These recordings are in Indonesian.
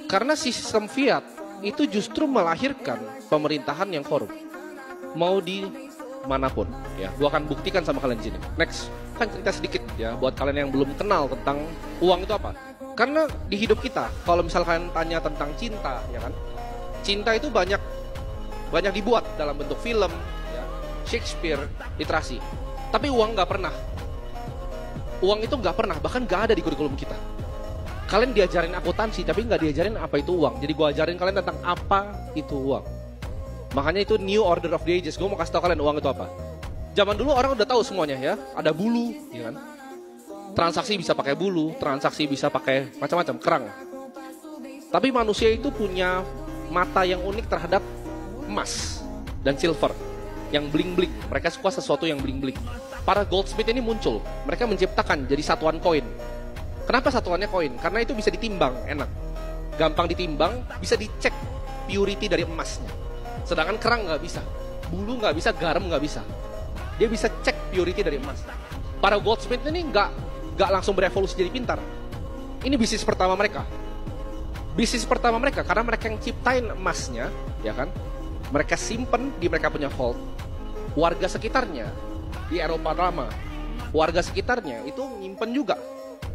Karena sistem fiat itu justru melahirkan pemerintahan yang korup. Mau di manapun, ya. Gua akan buktikan sama kalian di sini. Next, kan cerita sedikit ya buat kalian yang belum kenal tentang uang itu apa. Karena di hidup kita, kalau misalkan tanya tentang cinta, ya kan, cinta itu banyak dibuat dalam bentuk film, ya, Shakespeare, literasi. Tapi uang nggak pernah. Uang itu nggak pernah, bahkan nggak ada di kurikulum kita. Kalian diajarin akuntansi, tapi nggak diajarin apa itu uang. Jadi gue ajarin kalian tentang apa itu uang. Makanya itu new order of the ages. Gue mau kasih tau kalian uang itu apa. Zaman dulu orang udah tahu semuanya ya. Ada bulu, ya kan? Transaksi bisa pakai bulu, transaksi bisa pakai macam-macam, kerang. Tapi manusia itu punya mata yang unik terhadap emas dan silver yang bling-bling. Mereka suka sesuatu yang bling-bling. Para goldsmith ini muncul. Mereka menciptakan jadi satuan koin. Kenapa satuannya koin? Karena itu bisa ditimbang, enak. Gampang ditimbang, bisa dicek purity dari emasnya. Sedangkan kerang nggak bisa, bulu nggak bisa, garam nggak bisa. Dia bisa cek purity dari emas. Para goldsmith ini nggak langsung berevolusi jadi pintar. Ini bisnis pertama mereka. Bisnis pertama mereka karena mereka yang ciptain emasnya, ya kan? Mereka simpen di mereka punya vault. Warga sekitarnya di Eropa lama, warga sekitarnya itu nyimpen juga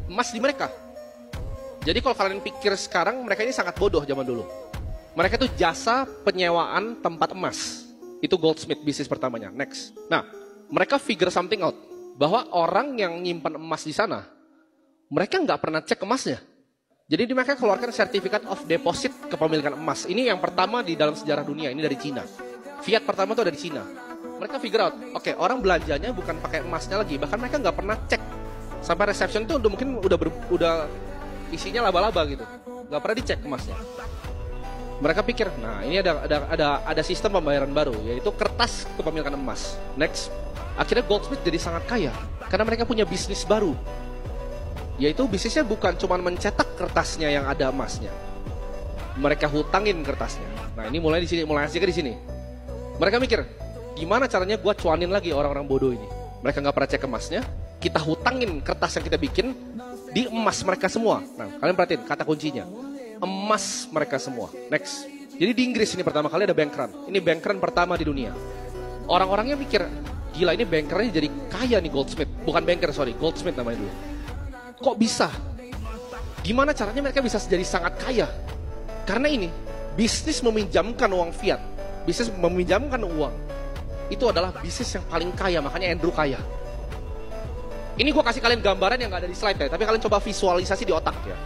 emas di mereka. Jadi kalau kalian pikir sekarang, mereka ini sangat bodoh zaman dulu. Mereka itu jasa penyewaan tempat emas. Itu goldsmith bisnis pertamanya. Next. Nah, mereka figure something out. Bahwa orang yang nyimpan emas di sana, mereka nggak pernah cek emasnya. Jadi mereka keluarkan Certificate of Deposit kepemilikan emas. Ini yang pertama di dalam sejarah dunia. Ini dari Cina. Fiat pertama itu dari Cina. Mereka figure out, oke, orang belanjanya bukan pakai emasnya lagi. Bahkan mereka nggak pernah cek. Sampai reception itu mungkin udah isinya laba-laba gitu. Nggak pernah dicek emasnya. Mereka pikir, nah ini ada sistem pembayaran baru, yaitu kertas kepemilikan emas. Next, akhirnya goldsmith jadi sangat kaya karena mereka punya bisnis baru, yaitu bisnisnya bukan cuma mencetak kertasnya yang ada emasnya, mereka hutangin kertasnya. Nah ini mulai asiknya di sini. Mereka mikir, gimana caranya gue cuanin lagi orang-orang bodoh ini? Mereka nggak pernah cek emasnya, kita hutangin kertas yang kita bikin di emas mereka semua. Nah kalian perhatiin kata kuncinya. Emas mereka semua. Next. Jadi di Inggris ini pertama kali ada bank run. Ini bank run pertama di dunia. Orang-orangnya mikir, gila ini bankernya jadi kaya nih goldsmith. Bukan banker, sorry, goldsmith namanya dulu. Kok bisa? Gimana caranya mereka bisa jadi sangat kaya? Karena ini, bisnis meminjamkan uang fiat. Bisnis meminjamkan uang. Itu adalah bisnis yang paling kaya, makanya Andrew kaya. Ini gue kasih kalian gambaran yang gak ada di slide ya, tapi kalian coba visualisasi di otak ya.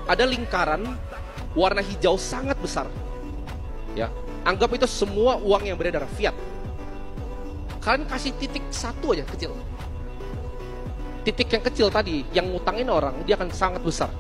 Ada lingkaran warna hijau sangat besar. Ya, anggap itu semua uang yang beredar fiat. Kalian kasih titik satu aja kecil. Titik yang kecil tadi yang ngutangin orang, dia akan sangat besar.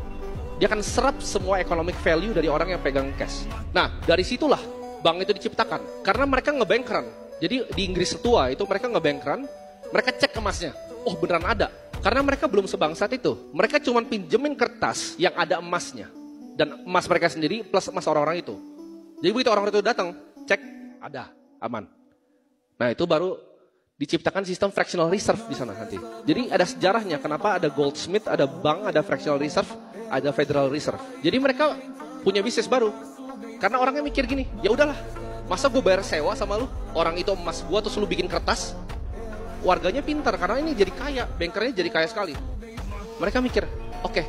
Dia akan serap semua economic value dari orang yang pegang cash. Nah, dari situlah bank itu diciptakan. Karena mereka ngebank run. Jadi di Inggris tua itu mereka ngebank run, mereka cek emasnya. Oh beneran ada. Karena mereka belum sebangsat itu. Mereka cuma pinjemin kertas yang ada emasnya. Dan emas mereka sendiri plus emas orang-orang itu. Jadi begitu orang itu datang, cek, ada, aman. Nah itu baru diciptakan sistem fractional reserve di sana nanti. Jadi ada sejarahnya kenapa ada goldsmith, ada bank, ada fractional reserve, ada federal reserve. Jadi mereka punya bisnis baru. Karena orangnya mikir gini, ya udahlah, masa gue bayar sewa sama lu? Orang itu emas gue terus lu bikin kertas. Warganya pintar karena ini jadi kaya, bankernya jadi kaya sekali. Mereka mikir, oke,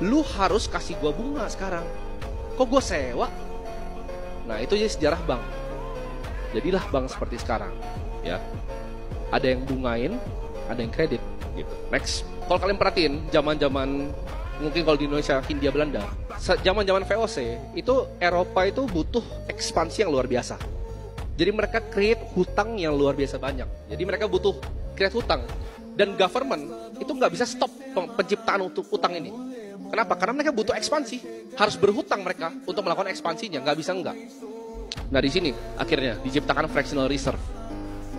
lu harus kasih gua bunga sekarang. Kok gua sewa? Nah itu jadi sejarah bank. Jadilah bank seperti sekarang, ya. Ada yang bungain, ada yang kredit, gitu. Next, kalau kalian perhatiin, zaman-zaman mungkin kalau di Indonesia, Hindia Belanda, zaman-zaman VOC itu Eropa itu butuh ekspansi yang luar biasa. Jadi mereka create hutang yang luar biasa banyak. Jadi mereka butuh create hutang. Dan government itu nggak bisa stop penciptaan untuk hutang ini. Kenapa? Karena mereka butuh ekspansi. Harus berhutang mereka untuk melakukan ekspansinya. Nggak bisa nggak. Nah di sini akhirnya diciptakan fractional reserve.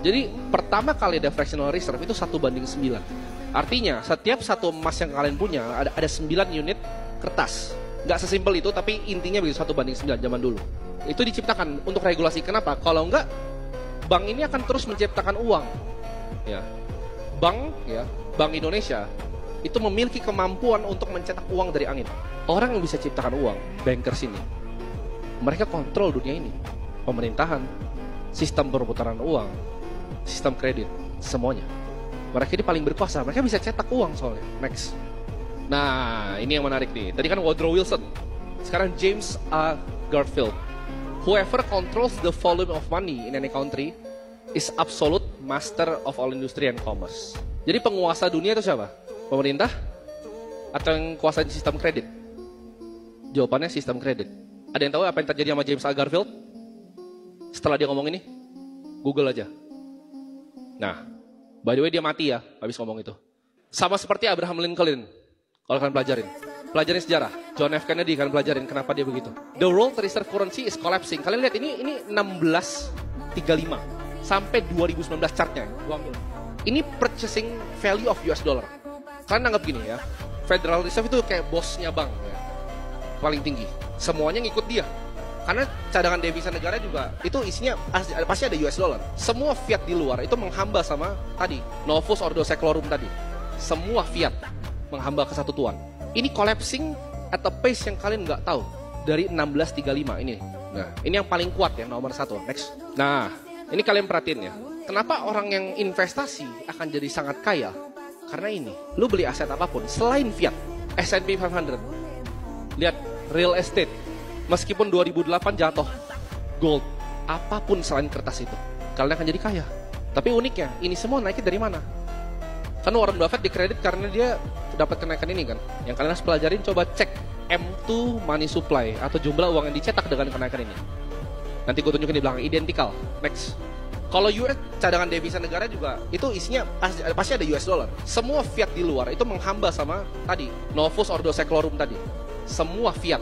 Jadi pertama kali ada fractional reserve itu 1:9. Artinya setiap satu emas yang kalian punya ada 9 unit kertas. Nggak sesimpel itu, tapi intinya begitu 1:9 zaman dulu. Itu diciptakan untuk regulasi. Kenapa? Kalau enggak, bank ini akan terus menciptakan uang. Ya, Bank Indonesia itu memiliki kemampuan untuk mencetak uang dari angin. Orang yang bisa ciptakan uang, bankers ini, mereka kontrol dunia ini. Pemerintahan, sistem perputaran uang, sistem kredit, semuanya. Mereka ini paling berkuasa, mereka bisa cetak uang soalnya. Next. Nah, ini yang menarik nih. Tadi kan Woodrow Wilson, sekarang James A. Garfield. Whoever controls the volume of money in any country is absolute master of all industry and commerce. Jadi penguasa dunia itu siapa? Pemerintah? Atau yang kuasain sistem kredit? Jawabannya sistem kredit. Ada yang tahu apa yang terjadi sama James A. Garfield? Setelah dia ngomong ini, Google aja. Nah, by the way dia mati ya, habis ngomong itu. Sama seperti Abraham Lincoln. Kalau kalian pelajarin sejarah. John F. Kennedy kalian pelajarin kenapa dia begitu. The world reserve currency is collapsing. Kalian lihat ini 1635 sampai 2019 chartnya. Gua ambil. Ini purchasing value of US dollar. Kalian anggap gini ya, Federal Reserve itu kayak bosnya bank ya. Paling tinggi. Semuanya ngikut dia. Karena cadangan devisa negara juga itu isinya pasti ada US dollar. Semua fiat di luar itu menghamba sama tadi Novus Ordo Seclorum tadi. Semua fiat menghamba ke satu tuan. Ini collapsing at a pace yang kalian nggak tahu dari 1635 ini. Nah, ini yang paling kuat ya, nomor 1. Next. Nah, ini kalian perhatiin ya. Kenapa orang yang investasi akan jadi sangat kaya? Karena ini, lu beli aset apapun selain fiat, S&P 500. Lihat real estate. Meskipun 2008 jatuh, gold, apapun selain kertas itu, kalian akan jadi kaya. Tapi uniknya, ini semua naiknya dari mana? Kan Warren Buffett dikredit karena dia dapat kenaikan ini kan. Yang kalian harus pelajarin, coba cek M2 money supply atau jumlah uang yang dicetak dengan kenaikan ini. Nanti gue tunjukin di belakang, identical. Next. Kalau US cadangan devisa negara juga itu isinya pasti ada US dollar. Semua fiat di luar itu menghamba sama tadi Novus Ordo Seclorum tadi. Semua fiat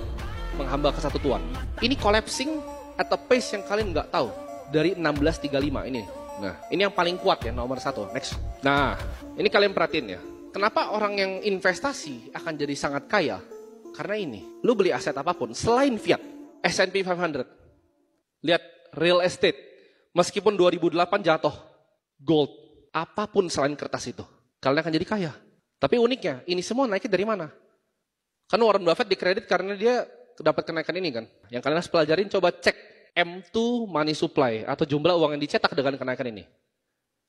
menghamba ke satu tuan. Ini collapsing at a pace yang kalian nggak tahu dari 1635 ini. Nah, ini yang paling kuat ya, nomor 1. Next. Nah, ini kalian perhatiin ya. Kenapa orang yang investasi akan jadi sangat kaya? Karena ini, lu beli aset apapun selain fiat, S&P 500. Lihat real estate. Meskipun 2008 jatuh, gold, apapun selain kertas itu, kalian akan jadi kaya. Tapi uniknya, ini semua naiknya dari mana? Kan Warren Buffett dikredit karena dia dapat kenaikan ini kan. Yang kalian harus pelajarin, coba cek M2 money supply atau jumlah uang yang dicetak dengan kenaikan ini.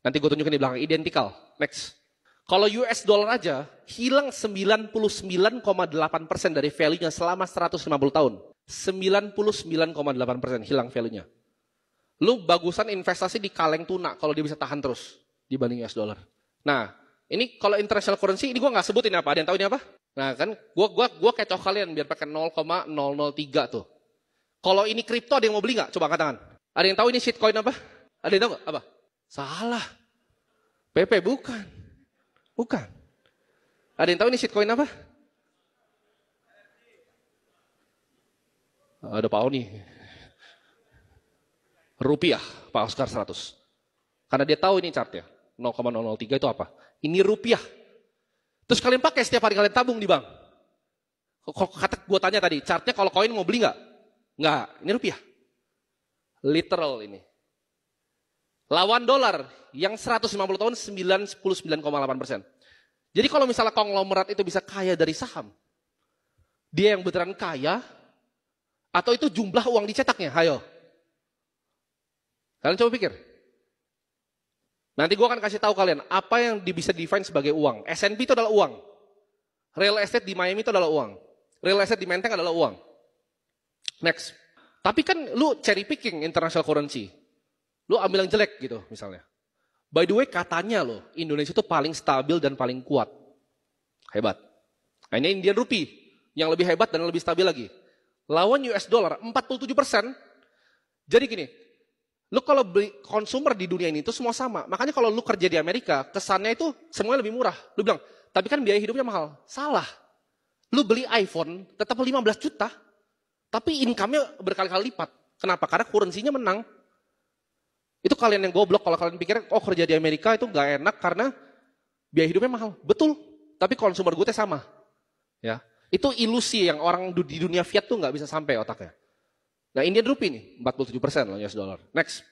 Nanti gue tunjukin di belakang, identical. Next. Kalau US dollar aja, hilang 99,8% dari value-nya selama 150 tahun. 99,8% hilang value-nya. Lu bagusan investasi di kaleng tuna kalau dia bisa tahan terus dibanding US dollar. Nah, ini kalau international currency, ini gue nggak sebutin apa. Ada yang tahu ini apa? Nah kan, gue kecoh kalian biar pakai 0,003 tuh. Kalau ini kripto ada yang mau beli nggak? Coba angkat tangan. Ada yang tahu ini shitcoin apa? Ada yang tahu nggak? Apa? Salah. PP bukan. Bukan. Ada yang tahu ini shitcoin apa? Ada Pak Oni. Rupiah, Pak Oscar 100. Karena dia tahu ini chartnya. 0,003 itu apa? Ini rupiah. Terus kalian pakai setiap hari kalian tabung di bank. Kata gue tanya tadi, chartnya kalau koin mau beli nggak? Nggak, ini rupiah. Literal ini. Lawan dolar yang 150 tahun 99,8%. Jadi kalau misalnya konglomerat itu bisa kaya dari saham, dia yang beneran kaya, atau itu jumlah uang dicetaknya? Hayo. Kalian coba pikir. Nanti gue akan kasih tahu kalian apa yang bisa define sebagai uang. S&P itu adalah uang. Real estate di Miami itu adalah uang. Real estate di Menteng adalah uang. Next. Tapi kan lu cherry picking international currency. Lu ambil yang jelek gitu misalnya. By the way katanya loh, Indonesia itu paling stabil dan paling kuat. Hebat. Nah, ini Indian Rupee yang lebih hebat dan lebih stabil lagi. Lawan US dollar 47%. Jadi gini, lu kalau beli konsumer di dunia ini itu semua sama. Makanya kalau lu kerja di Amerika, kesannya itu semuanya lebih murah. Lu bilang, tapi kan biaya hidupnya mahal. Salah. Lu beli iPhone tetap 15 juta, tapi income-nya berkali-kali lipat. Kenapa? Karena currency-nya menang. Itu kalian yang goblok kalau kalian pikir, oh kerja di Amerika itu gak enak karena biaya hidupnya mahal. Betul, tapi consumer good-nya sama. Ya, itu ilusi yang orang di dunia fiat tuh gak bisa sampai otaknya. Nah Indian Rupee nih, 47% loh US dollar. Next.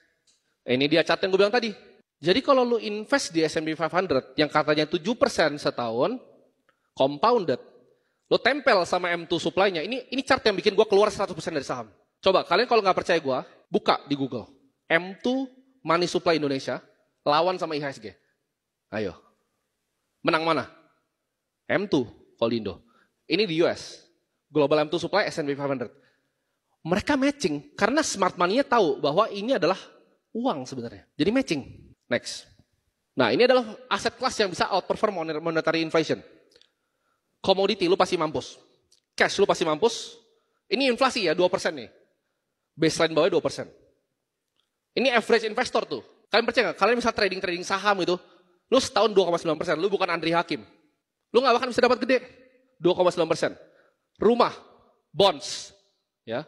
Ini dia chart yang gue bilang tadi. Jadi kalau lu invest di S&P 500 yang katanya 7% setahun, compounded, lo tempel sama M2 supply-nya. Ini chart yang bikin gue keluar 100% dari saham. Coba kalian kalau nggak percaya gue, buka di Google. M2 Money Supply Indonesia lawan sama IHSG. Ayo. Menang mana? M2 kalau di Indo. Ini di US. Global M2 Supply S&P 500. Mereka matching karena smart money-nya tahu bahwa ini adalah uang sebenarnya. Jadi matching. Next. Nah, ini adalah aset kelas yang bisa outperform monetary inflation. Commodity lu pasti mampus. Cash lu pasti mampus. Ini inflasi ya 2% nih. Baseline bawahnya 2%. Ini average investor tuh. Kalian percaya nggak? Kalian bisa trading saham itu, lu setahun 2,9%. Lu bukan Andri Hakim. Lu nggak bakal bisa dapat gede. 2,9%. Rumah, bonds, ya.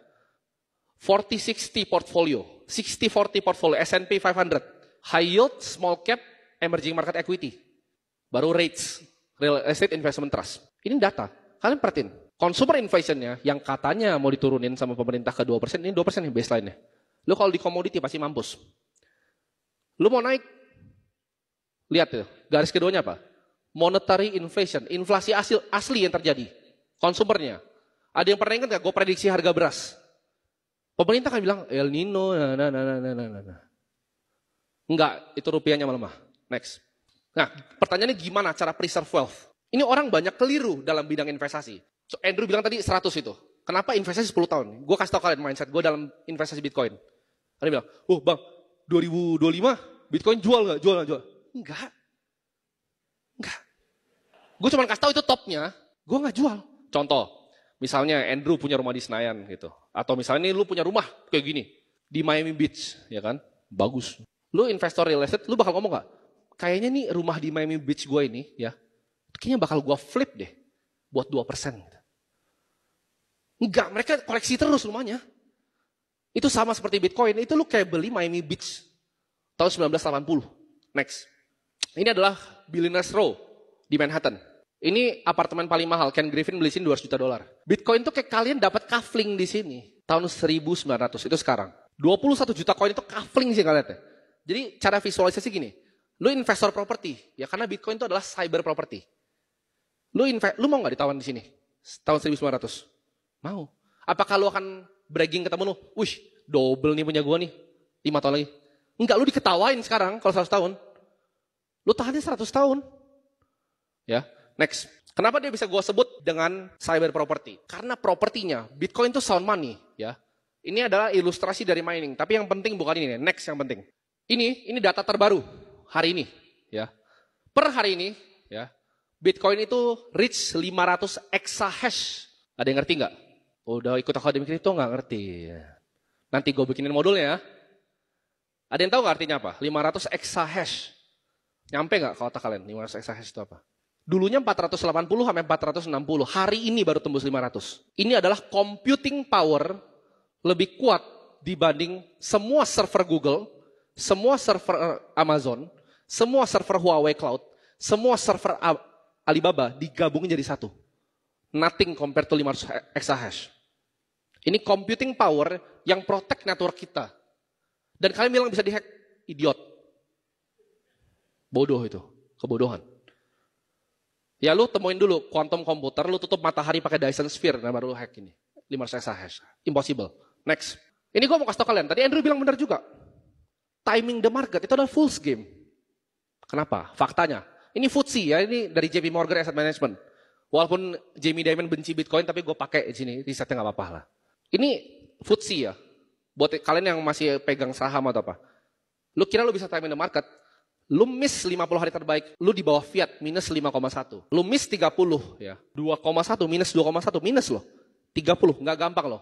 40-60 portfolio. 60-40 portfolio, S&P 500. High yield, small cap, emerging market equity. Baru rates, real estate investment trust. Ini data. Kalian perhatiin. Consumer inflation-nya yang katanya mau diturunin sama pemerintah ke 2%, ini 2% nih baseline-nya. Lu kalau di komoditi pasti mampus. Lu mau naik, lihat tuh, garis keduanya apa? Monetary inflation, inflasi asli yang terjadi. Konsumernya. Ada yang pernah ingat gak gue prediksi harga beras? Pemerintah kan bilang, El Nino, Enggak, itu rupiahnya melemah. Next. Nah, pertanyaannya gimana cara preserve wealth? Ini orang banyak keliru dalam bidang investasi. So, Andrew bilang tadi 100 itu. Kenapa investasi 10 tahun? Gue kasih tau kalian mindset gue dalam investasi Bitcoin. Ada bilang, bang, 2025 Bitcoin jual nggak? Jual. Enggak. Gue cuma kasih tau itu topnya, gue nggak jual. Contoh, misalnya Andrew punya rumah di Senayan gitu. Atau misalnya lu punya rumah kayak gini, di Miami Beach, ya kan? Bagus. Lu investor real estate, lu bakal ngomong nggak? Kayaknya nih rumah di Miami Beach gue ini, ya, kayaknya bakal gue flip deh, buat 2%. Enggak, mereka koleksi terus rumahnya. Itu sama seperti Bitcoin, itu lu kayak beli Miami Beach tahun 1980. Next. Ini adalah Billionaire's Row di Manhattan. Ini apartemen paling mahal, Ken Griffin beli sini $200 juta. Bitcoin tuh kayak kalian dapat kafling di sini tahun 1900, itu sekarang. 21 juta koin itu kafling sih kalian lihat. Jadi cara visualisasi gini, lu investor properti, ya karena Bitcoin itu adalah cyber property. Lu mau nggak ditawan di sini tahun 1900? Mau. Apakah lu akan bragging ketemu lu, wih, double nih punya gua nih, 5 tahun lagi. Enggak, lu diketawain sekarang kalau 100 tahun. Lu tahannya 100 tahun. Ya, next. Kenapa dia bisa gua sebut dengan cyber property? Karena propertinya, Bitcoin itu sound money, ya. Ini adalah ilustrasi dari mining, tapi yang penting bukan ini, next yang penting. Ini data terbaru hari ini, ya. Per hari ini, ya, Bitcoin itu reach 500 exahash. Ada yang ngerti nggak? Udah ikut akademik itu nggak ngerti. Nanti gue bikinin modulnya ya. Ada yang tahu nggak artinya apa? 500 exahash. Nyampe nggak kalau otak kalian 500 exahash itu apa? Dulunya 480 sampai 460. Hari ini baru tembus 500. Ini adalah computing power lebih kuat dibanding semua server Google, semua server Amazon, semua server Huawei Cloud, semua server Alibaba digabungin jadi satu. Nothing compared to 500 exahash. Ini computing power yang protect network kita. Dan kalian bilang bisa dihack, idiot. Bodoh itu, kebodohan. Ya lu temuin dulu quantum komputer, lu tutup matahari pakai Dyson Sphere, nah baru lu hack ini. 500 exahash. Impossible. Next. Ini gue mau kasih tau kalian, tadi Andrew bilang benar juga. Timing the market itu adalah fool's game. Kenapa? Faktanya. Ini FTSE ya, ini dari JP Morgan Asset Management. Walaupun Jamie Dimon benci Bitcoin, tapi gue pakai di sini, risetnya nggak apa-apa lah. Ini FTSE ya, buat kalian yang masih pegang saham atau apa. Lu kira lu bisa timing the market, lu miss 50 hari terbaik, lu di bawah Fiat, minus 5,1. Lu miss 30 ya, 2,1, minus 2,1, minus loh. 30, nggak gampang loh.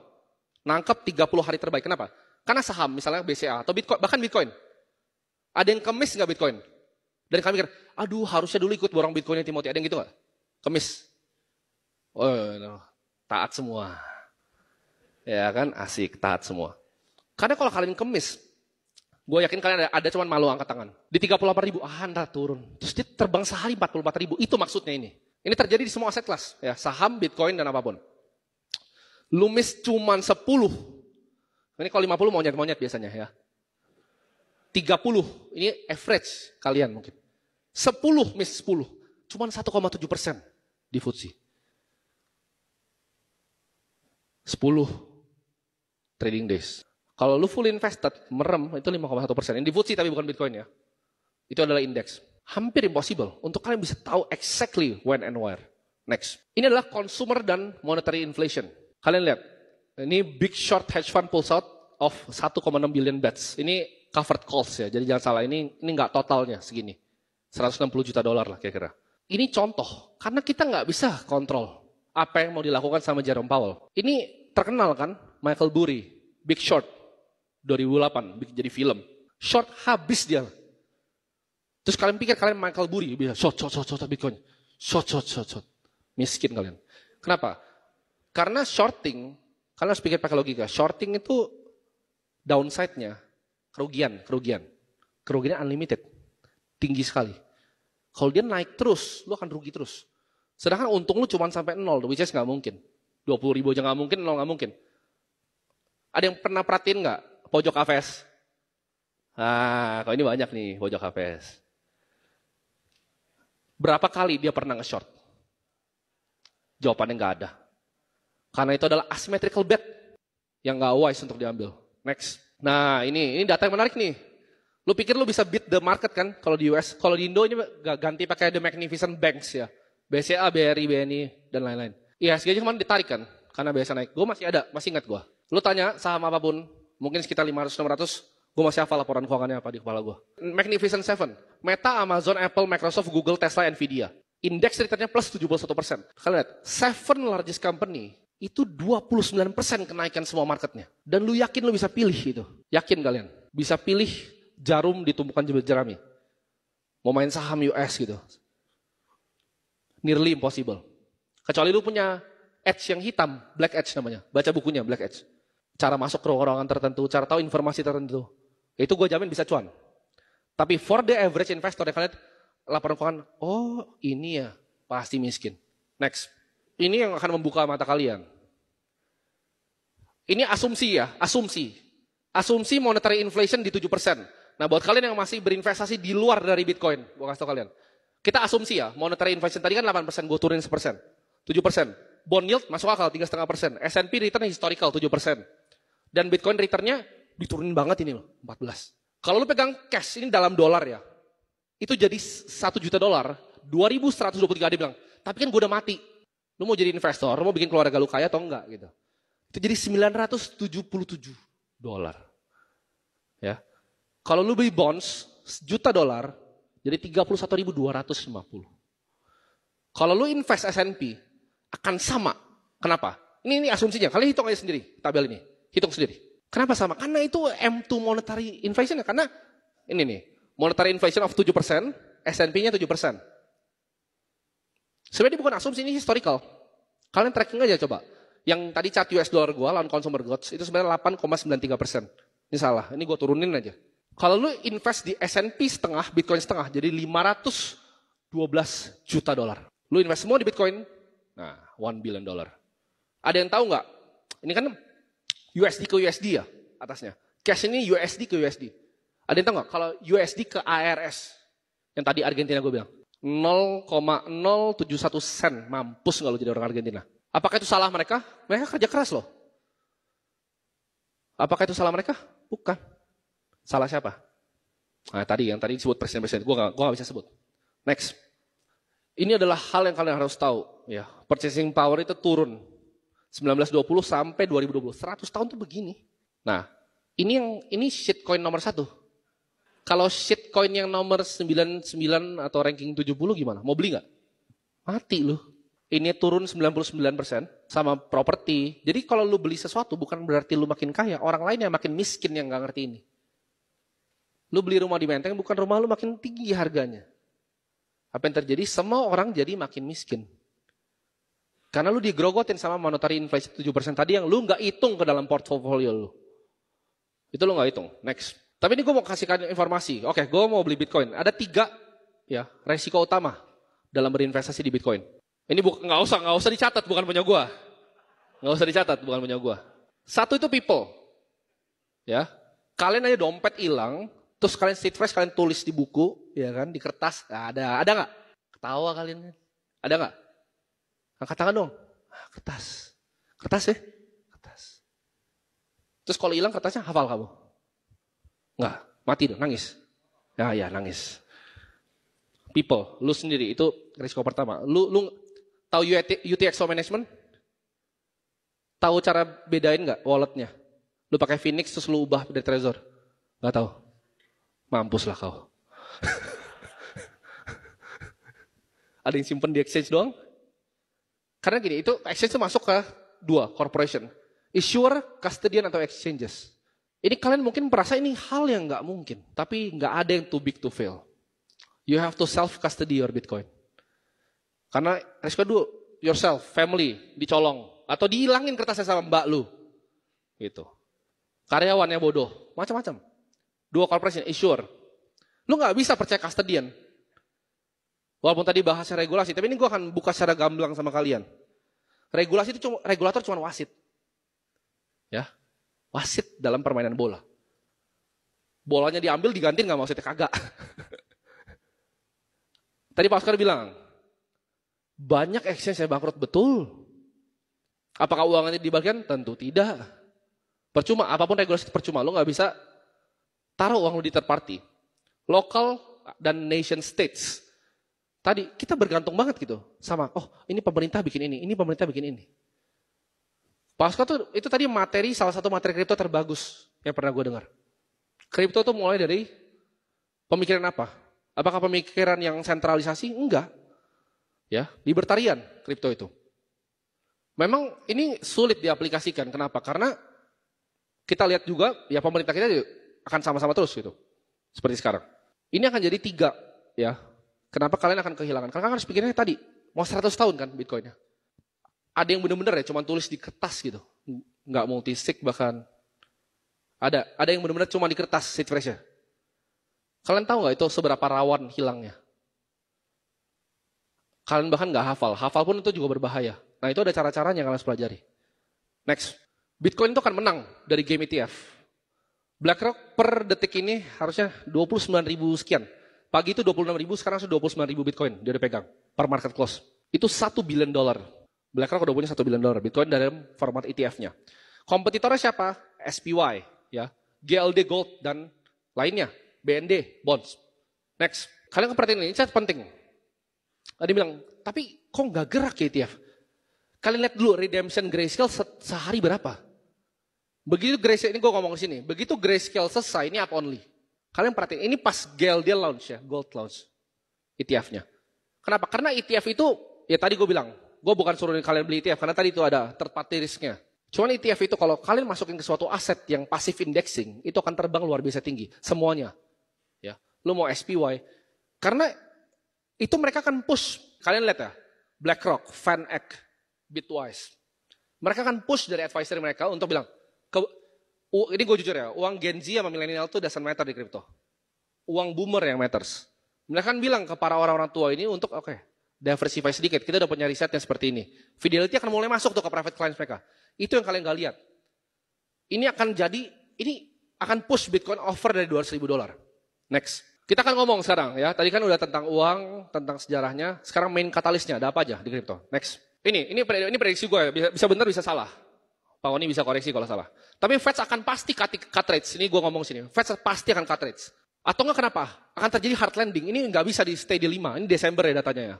Nangkep 30 hari terbaik, kenapa? Karena saham, misalnya BCA, atau Bitcoin, bahkan Bitcoin. Ada yang kemis nggak Bitcoin? Dan kami mikir, aduh harusnya dulu ikut borong Bitcoinnya Timothy, ada yang gitu nggak? Kemis. Oh, no. Taat semua. Ya kan, asik, taat semua. Karena kalau kalian kemis, gue yakin kalian ada cuman malu angkat tangan. Di 38 ribu, ntar turun. Terus dia terbang sehari 44 ribu, itu maksudnya ini. Ini terjadi di semua aset kelas, ya, saham, Bitcoin, dan apapun. Lu miss cuman 10. Ini kalau 50 monyet-monyet biasanya ya. 30, ini average kalian mungkin. 10 miss 10, cuman 1,7% di FTSE. 10 trading days. Kalau lu full invested, merem, itu 5,1%. Ini di FTSE tapi bukan Bitcoin ya. Itu adalah indeks. Hampir impossible untuk kalian bisa tahu exactly when and where. Next. Ini adalah consumer dan monetary inflation. Kalian lihat. Ini big short hedge fund pulls out of 1,6 billion bets. Ini covered calls ya. Jadi jangan salah, ini nggak totalnya segini. 160 juta dolar lah kira-kira. Ini contoh. Karena kita nggak bisa kontrol apa yang mau dilakukan sama Jerome Powell. Ini terkenal kan, Michael Burry, Big Short, 2008, jadi film. Short habis dia. Terus kalian pikir kalian Michael Burry, bisa short Bitcoin. Short. Miskin kalian. Kenapa? Karena shorting, kalian harus pikir pakai logika. Shorting itu downside-nya, kerugian. Kerugiannya unlimited. Tinggi sekali. Kalau dia naik terus, lu akan rugi terus. Sedangkan untung lu cuma sampai 0, which is nggak mungkin. 20.000 aja nggak mungkin, 0 nggak mungkin. Ada yang pernah perhatiin nggak pojok AVS? Kalau ini banyak nih pojok AVS. Berapa kali dia pernah nge-short? Jawabannya nggak ada. Karena itu adalah asymmetrical bet yang nggak wise untuk diambil. Next. Nah ini data yang menarik nih. Lu pikir lu bisa beat the market kan kalau di US? Kalau di Indo ini ganti pakai The Magnificent Banks ya. BCA, BRI, BNI, dan lain-lain. IHSG kemarin ditarik kan, karena biasa naik. Gue masih ada, masih ingat gue. Lu tanya saham apapun, mungkin sekitar 500-600, gue masih hafal laporan keuangannya apa di kepala gue. Magnificent Seven, Meta, Amazon, Apple, Microsoft, Google, Tesla, Nvidia. Indeks returnnya plus 71%. Kalian lihat, 7 largest company, itu 29% kenaikan semua marketnya. Dan lu yakin lu bisa pilih itu? Yakin kalian? Bisa pilih jarum di tumpukan jerami. Mau main saham US gitu. Nearly impossible. Kecuali lu punya edge yang hitam, black edge namanya. Baca bukunya, black edge. Cara masuk ke ruangan tertentu, cara tahu informasi tertentu. Itu gue jamin bisa cuan. Tapi for the average investor, ya kalian laporan keuangan, oh ini ya, pasti miskin. Next. Ini yang akan membuka mata kalian. Ini asumsi ya, asumsi. Asumsi monetary inflation di 7%. Nah buat kalian yang masih berinvestasi di luar dari Bitcoin, gue kasih tau kalian. Kita asumsi ya, monetary inflation tadi kan 8%, gue turunin 1%. 7%. Bond yield masuk akal 3,5%. S&P return historical 7%. Dan Bitcoin returnnya diturunin banget ini loh, 14. Kalau lu pegang cash, ini dalam dolar ya. Itu jadi 1 juta dolar, 2.123 dia bilang. Tapi kan gue udah mati. Lu mau jadi investor, lu mau bikin keluarga lu kaya atau enggak gitu. Itu jadi 977 dolar. Ya. Kalau lu beli bonds, sejuta dolar, jadi 31.250. Kalau lu invest S&P, akan sama. Kenapa? Ini asumsinya, kalian hitung aja sendiri, tabel ini. Hitung sendiri. Kenapa sama? Karena itu M2 monetary inflation. Karena ini nih, monetary inflation of 7%, S&P-nya 7%. Sebenarnya bukan asumsi, ini historical. Kalian tracking aja coba. Yang tadi chart US dollar gue, lawan consumer goods, itu sebenarnya 8,93%. Ini salah, ini gue turunin aja. Kalau lu invest di S&P setengah, Bitcoin setengah, jadi 512 juta dolar. Lu invest semua di Bitcoin, nah 1 billion dollar. Ada yang tahu nggak? Ini kan USD ke USD ya atasnya. Cash ini USD ke USD. Ada yang tahu nggak? Kalau USD ke ARS, yang tadi Argentina gue bilang, 0,071 sen. Mampus nggak lu jadi orang Argentina? Apakah itu salah mereka? Mereka kerja keras loh. Apakah itu salah mereka? Bukan. Salah siapa? Nah tadi yang tadi disebut presiden-presiden. Gue nggak bisa sebut. Next. Ini adalah hal yang kalian harus tahu. Ya, purchasing power itu turun. 1920 sampai 2020. 100 tahun tuh begini. Nah, ini shitcoin nomor 1. Kalau shitcoin yang nomor 99 atau ranking 70 gimana? Mau beli nggak? Mati lu. Ini turun 99% sama properti. Jadi kalau lu beli sesuatu bukan berarti lu makin kaya. Orang lain yang makin miskin yang nggak ngerti ini. Lu beli rumah di Menteng bukan rumah lu makin tinggi harganya. Apa yang terjadi? Semua orang jadi makin miskin. Karena lu digrogotin sama monetary inflation 7% tadi yang lu nggak hitung ke dalam portfolio lu. Itu lu nggak hitung. Next. Tapi ini gue mau kasihkan informasi. Oke, gue mau beli Bitcoin. Ada 3 ya resiko utama dalam berinvestasi di Bitcoin. Ini nggak usah dicatat, bukan punya gue. Nggak usah dicatat, bukan punya gue. Satu itu people. Ya, kalian aja dompet hilang, terus kalian street fresh, kalian tulis di buku, ya kan, di kertas. Ada nggak? Ketawa kalian? Ada nggak? Angkat tangan dong. Kertas. Kertas ya? Kertas. Terus kalau hilang kertasnya hafal kamu? Enggak, mati dong, nangis. Ya, nangis. People, lu sendiri, itu risiko pertama. Lu tahu UTXO management? Tahu cara bedain nggak walletnya? Lu pakai Phoenix terus lu ubah dari Trezor? Nggak tahu. Mampus lah kau. Ada yang simpen di exchange doang? Karena gini, itu exchange itu masuk ke dua corporation. Issuer, custodian, atau exchanges. Ini kalian mungkin merasa ini hal yang nggak mungkin. Tapi nggak ada yang too big to fail. You have to self-custody your Bitcoin. Karena resiko dulu, yourself, family, dicolong. Atau dihilangin kertasnya sama mbak lu. Gitu. Karyawannya bodoh. Macam-macam. Dua corporation, issuer. Lu nggak bisa percaya custodian. Walaupun tadi bahasa regulasi, tapi ini gue akan buka secara gamblang sama kalian. Regulasi itu regulator cuma wasit. Ya. Wasit dalam permainan bola. Bolanya diambil, digantiin nggak wasitnya kagak. Tadi Pak Oscar bilang, banyak exchange yang bangkrut, betul. Apakah uangnya dibagikan? Tentu tidak. Percuma, apapun regulasi percuma. Lo nggak bisa taruh uang lo di third party. Local dan nation states. Tadi kita bergantung banget gitu sama, oh ini pemerintah bikin ini pemerintah bikin ini. Pak Oscar tuh itu tadi salah satu materi kripto terbagus yang pernah gue dengar. Kripto tuh mulai dari pemikiran apa? Apakah pemikiran yang sentralisasi? Enggak. Ya, libertarian kripto itu. Memang ini sulit diaplikasikan. Kenapa? Karena kita lihat juga ya pemerintah kita akan sama-sama terus gitu. Seperti sekarang. Ini akan jadi 3 ya. Kenapa kalian akan kehilangan? Karena kan harus pikirnya tadi mau 100 tahun kan Bitcoinnya. Ada yang benar-benar ya cuma tulis di kertas gitu. Enggak multisig bahkan. Ada yang benar-benar cuma di kertas seed phrase-nya. Kalian tahu nggak itu seberapa rawan hilangnya? Kalian bahkan nggak hafal. Hafal pun itu juga berbahaya. Nah itu ada cara-caranya yang kalian harus pelajari. Next. Bitcoin itu akan menang dari game ETF. BlackRock per detik ini harusnya 29.000 sekian. Pagi itu 26.000, sekarang sudah 29.000 Bitcoin dia udah pegang per market close. Itu $1 billion. BlackRock udah punya $1 billion Bitcoin dalam format ETF-nya. Kompetitornya siapa? SPY, ya, GLD Gold dan lainnya. BND, bonds. Next. Kalian perhatiin ini chat penting. Ada yang bilang, tapi kok nggak gerak ya ETF? Kalian lihat dulu redemption grayscale sehari berapa? Begitu grayscale, ini gue ngomong ke sini. Begitu grayscale selesai, ini up only. Kalian perhatiin, ini pas GLD launch ya, gold launch. ETF-nya. Kenapa? Karena ETF itu, ya tadi gue bilang, gue bukan suruh kalian beli ETF, karena tadi itu ada third party risk-nya. Cuman ETF itu kalau kalian masukin ke suatu aset yang passive indexing, itu akan terbang luar biasa tinggi. Semuanya. Lu mau SPY, karena itu mereka akan push. Kalian lihat ya, BlackRock, VanEck, Bitwise. Mereka akan push dari advisor mereka untuk bilang, ini gue jujur ya, uang Gen Z sama milenial itu doesn't matter di kripto. Uang boomer yang matters. Mereka kan bilang ke para orang-orang tua ini untuk, oke, diversify sedikit. Kita udah punya riset yang seperti ini. Fidelity akan mulai masuk tuh ke private clients mereka. Itu yang kalian gak lihat. Ini akan push Bitcoin over dari $200.000. Next. Kita akan ngomong sekarang ya. Tadi kan udah tentang uang, tentang sejarahnya. Sekarang main katalisnya ada apa aja di kripto? Next. Ini prediksi gue ya. Bisa benar bisa salah. Pak Oni bisa koreksi kalau salah. Tapi Fed akan pasti cut rates. Ini gue ngomong sini. Fed pasti akan cut rates. Atau enggak kenapa? Akan terjadi hard landing. Ini nggak bisa di stay di 5. Ini Desember ya datanya ya.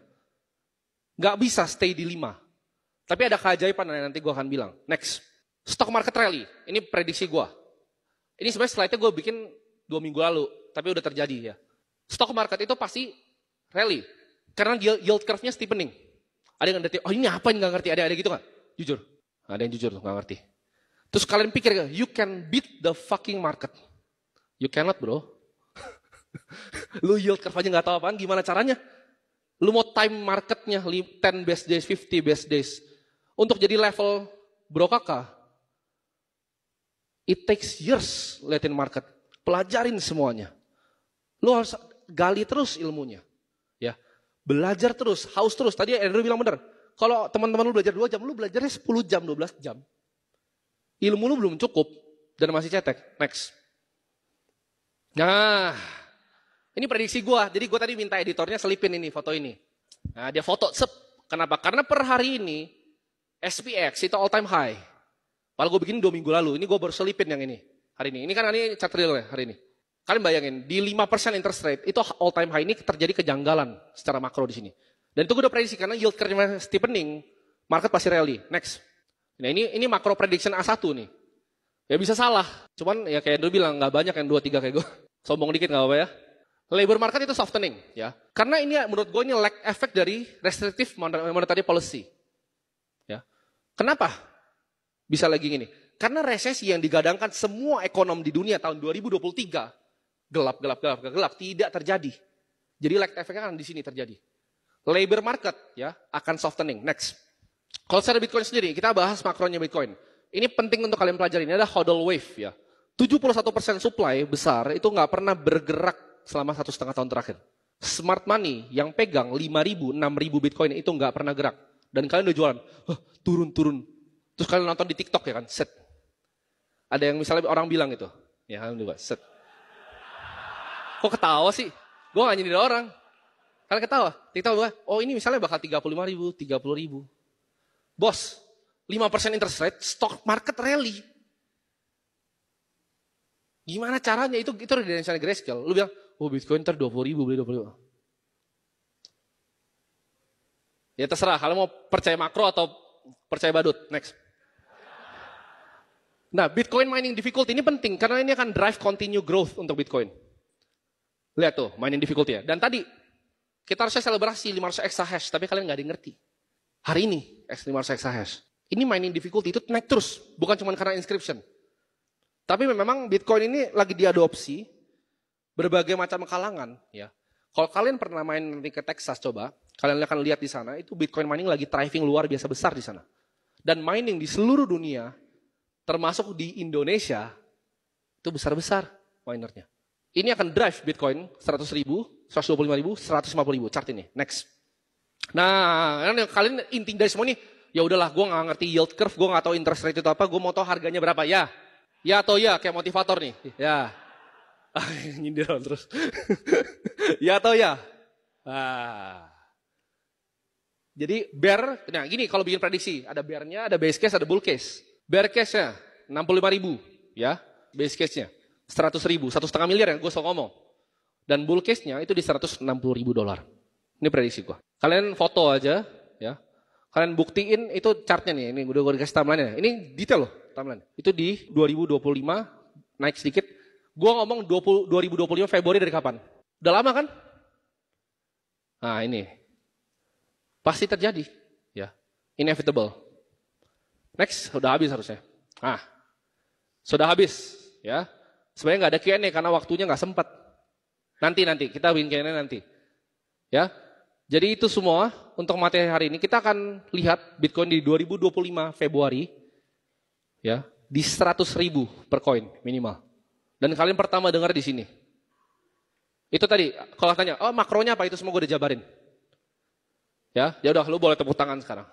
Nggak bisa stay di 5. Tapi ada keajaiban nanti gue akan bilang. Next. Stock market rally. Ini prediksi gue. Ini sebenarnya slide-nya gue bikin 2 minggu lalu. Tapi udah terjadi ya. Stock market itu pasti rally. Karena yield curve-nya steepening. Ada yang ngerti, oh ini apa yang nggak ngerti? Ada gitu kan? Jujur. Ada yang jujur tuh, nggak ngerti. Terus kalian pikir, you can beat the fucking market. You cannot bro. Lu yield curve aja nggak tahu apaan, gimana caranya? Lu mau time marketnya 10 best days, 50 best days. Untuk jadi level Bro Kakak, it takes years liatin market. Pelajarin semuanya. Lu harus gali terus ilmunya. Ya. Belajar terus, haus terus. Tadi Andrew bilang benar. Kalau teman-teman lu belajar 2 jam, lu belajarnya 10 jam, 12 jam. Ilmu lu belum cukup dan masih cetek. Next. Nah, ini prediksi gua. Jadi gua tadi minta editornya selipin ini foto ini. Nah, dia foto Kenapa? Karena per hari ini SPX itu all time high. Padahal gue bikin 2 minggu lalu. Ini gue baru selipin yang ini. Hari ini. Ini kan ini chart real ya hari ini. Kalian bayangin, di 5% interest rate, itu all time high ini terjadi kejanggalan secara makro di sini. Dan itu gue udah prediksi, karena yield curve steepening, market pasti rally. Next. Nah ini makro prediction A1 nih. Ya bisa salah. Cuman ya kayak dulu bilang, nggak banyak yang 2-3 kayak gue. Sombong dikit nggak apa-apa ya. Labor market itu softening. Ya. Karena ini menurut gue ini lag effect dari restrictive monetary policy. Ya. Kenapa bisa lagi gini? Karena resesi yang digadangkan semua ekonom di dunia tahun 2023 gelap tidak terjadi. Jadi lag effect-nya kan di sini terjadi. Labor market ya akan softening. Next. Kalau secara Bitcoin sendiri, kita bahas makronya Bitcoin. Ini penting untuk kalian pelajari. Ini ada hodl wave ya. 71% supply besar itu nggak pernah bergerak selama 1,5 tahun terakhir. Smart money yang pegang 5.000, 6.000 Bitcoin itu nggak pernah gerak. Dan kalian udah jualan, turun. Terus kalian nonton di TikTok ya kan, set. Ada yang misalnya orang bilang gitu, ya kalian juga set. Kok ketawa sih? Gue gak nyindir orang. Kalian ketawa, TikTok gue, oh ini misalnya bakal 35.000, 30.000. Bos, 5% interest rate, stock market rally. Gimana caranya? Itu udah dari misalnya Grayscale. Lu bilang, oh Bitcoin ntar 20.000, beli 20.000. Ya terserah, kalian mau percaya makro atau percaya badut. Next. Nah, Bitcoin mining difficulty ini penting, karena ini akan drive continue growth untuk Bitcoin. Lihat tuh, mining difficulty ya. Dan tadi, kita harusnya selebrasi 500 exahash, tapi kalian nggak ada yang ngerti. Hari ini, 500 exahash. Ini mining difficulty itu naik terus, bukan cuma karena inscription. Tapi memang Bitcoin ini lagi diadopsi berbagai macam kalangan. Ya. Kalau kalian pernah main nanti ke Texas, coba, kalian akan lihat di sana, itu Bitcoin mining lagi thriving luar biasa besar di sana. Dan mining di seluruh dunia, termasuk di Indonesia, itu besar-besar minernya. Ini akan drive Bitcoin 100.000, 125.000, 150.000. Chart ini. Next. Nah, kalian inti dari semua ini, ya udahlah, gue nggak ngerti yield curve, gue nggak tahu interest rate itu apa, gue mau tahu harganya berapa. Ya atau ya, kayak motivator nih. Ya. Nyindir terus. Ya atau ya. Jadi bear, nah gini kalau bikin prediksi, ada bear-nya, ada base case, ada bull case. Bear case-nya 65.000, ya. Base case-nya 100.000, 1,5 miliar yang gue selalu ngomong. Dan bull case-nya itu di $160.000. Ini prediksi gue. Kalian foto aja, ya. Kalian buktiin itu chartnya nih, ini udah gue dikasih timeline-nya. Ini detail loh timeline. Itu di 2025 naik sedikit. Gue ngomong 2025 Februari dari kapan? Udah lama kan? Nah ini. Pasti terjadi, ya. Inevitable. Next, sudah habis harusnya. Sudah habis, ya. Sebenarnya nggak ada Q&A karena waktunya nggak sempat. Nanti kita bikin Q&A nanti, ya. Jadi itu semua untuk materi hari ini. Kita akan lihat Bitcoin di 2025 Februari, ya, di 100.000 per koin minimal. Dan kalian pertama dengar di sini. Itu tadi, kalau tanya, oh makronya apa itu semua gue udah jabarin. Ya udah, lu boleh tepuk tangan sekarang.